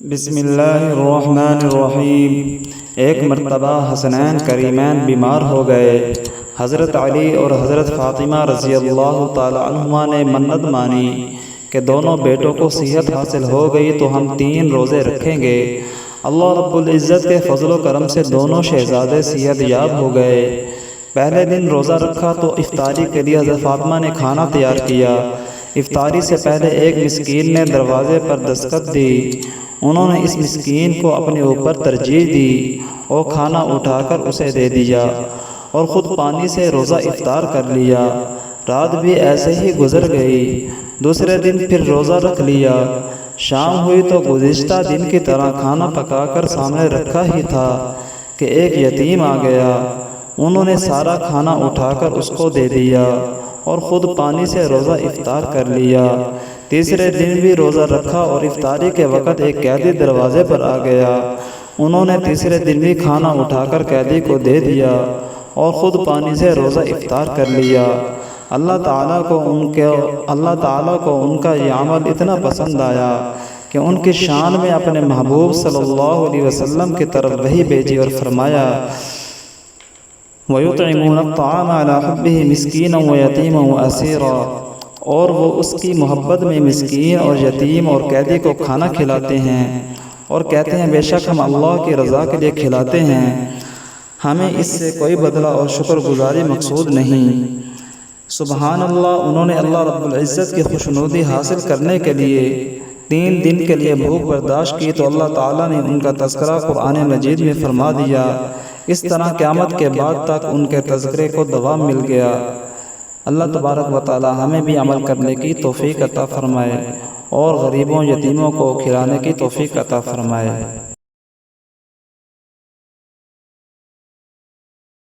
بسم اللہ الرحمن الرحیم۔ ایک مرتبہ حسنین کریمین بیمار ہو گئے۔ حضرت علی اور حضرت فاطمہ رضی اللہ تعالی عنہما نے منت مانی کہ دونوں بیٹوں کو صحت حاصل ہو گئی تو ہم 3 روزے رکھیں گے۔ اللہ رب العزت کے فضل و کرم سے دونوں شہزادے صحت یاب ہو گئے۔ پہلے دن روزہ رکھا تو افطاری کے لیے حضرت فاطمہ نے کھانا تیار کیا۔ افطاری سے پہلے ایک مسکین نے دروازے پر دستک دی۔ انہوں نے اس مسکین کو اپنے اوپر ترجیح دی اور کھانا اٹھا کر اسے دے دیا اور خود پانی سے روزہ افطار کر لیا۔ رات بھی ایسے ہی گزر گئی۔ دوسرے دن پھر روزہ رکھ لیا۔ شام ہوئی تو گزشتہ دن کی طرح کھانا پکا کر سامنے رکھا ہی تھا کہ ایک یتیم آ گیا۔ انہوں نے سارا کھانا اٹھا کر اس کو دے دیا اور خود پانی سے روزہ افطار کر لیا۔ تیسرے دن بھی روزہ رکھا اور افطاری کے وقت ایک قیدی دروازے پر آ گیا۔ انہوں نے تیسرے دن بھی کھانا اٹھا کر قیدی کو دے دیا اور خود پانی سے روزہ افطار کر لیا۔ اللہ تعالیٰ کو ان کا یہ عمل اتنا پسند آیا کہ ان کی شان میں اپنے محبوب صلی اللہ علیہ وسلم کی طرف وحی بھیجی اور فرمایا وَيُطْعِمُونَ الطَّعَامَ عَلَى حُبِّهِ مِسْكِينًا وَيَتِيمًا وَأَسِيرًا، اور وہ اس کی محبت میں مسکین اور یتیم اور قیدی کو کھانا کھلاتے ہیں اور کہتے ہیں بے شک ہم اللہ کی رضا کے لیے کھلاتے ہیں، ہمیں اس سے کوئی بدلہ اور شکر گزاری مقصود نہیں۔ سبحان اللہ۔ انہوں نے اللہ رب العزت کی خوشنودی حاصل کرنے کے لیے 3 دن کے لیے بھوک برداشت کی تو اللہ تعالیٰ نے ان کا تذکرہ قرآن مجید میں فرما دیا۔ اس طرح قیامت کے بعد تک ان کے تذکرے کو دوام مل گیا۔ اللہ تبارک و تعالی ہمیں بھی عمل کرنے کی توفیق عطا فرمائے اور غریبوں یتیموں کو کھلانے کی توفیق عطا فرمائے۔